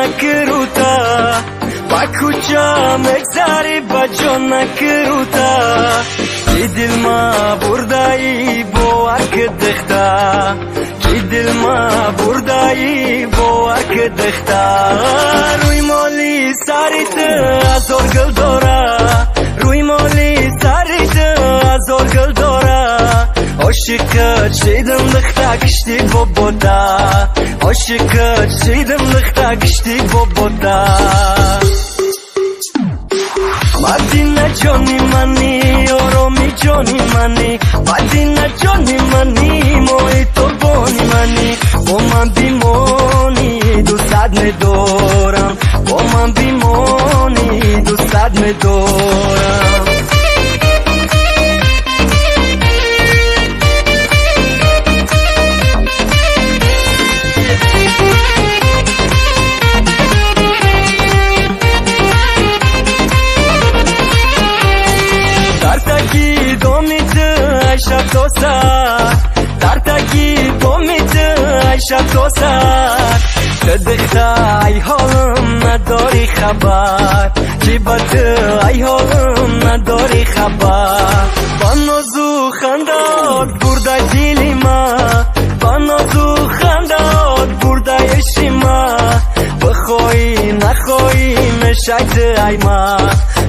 نکروتا با کوچه مگذاری با جان نکروتا کی دل ما بردایی باور که دختا کی دل ما بردایی باور که دختا روی مالی سریت ازار گل داره روی مالی سریت ازار گل داره عاشقت شیدم لختا کشتی بابودا عاشقت شیدم لختا کشتی بابودا مدینه جانی منی آرامی جانی منی مدینه جانی منی موی تو بانی منی با من بیمانی دوستت میدارم با من بیمانی دوستت میدارم ترتکی دومیت عیشت تو سر تدختا ای حالم نداری خبر جیبت ای حالم نداری خبر با نازو خندات برده دیلی ما با نازو خندات برده عشقی ما بخوای نخوای میشد ای ما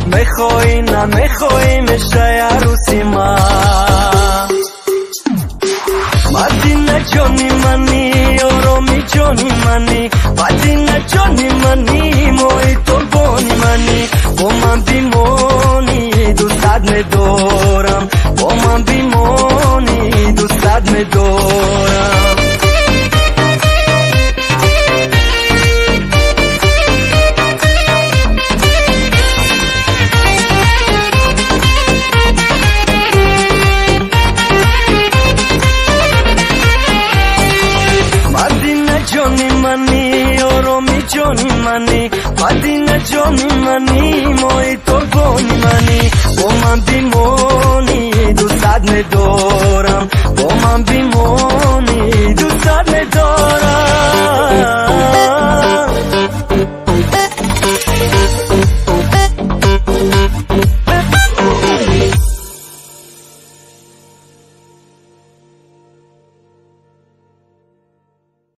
میخوای نمیخوای میشه عروسی ما مدینه جانی منی آرامی جانی منی مدینه جانی منی موی تو بانی منی با من بیمانی دوستت میدارم با من بیمانی دوستت میدارم جانی منی مدینه جانی منی موی تو بانی منی با من بیمانی دوستت میدارم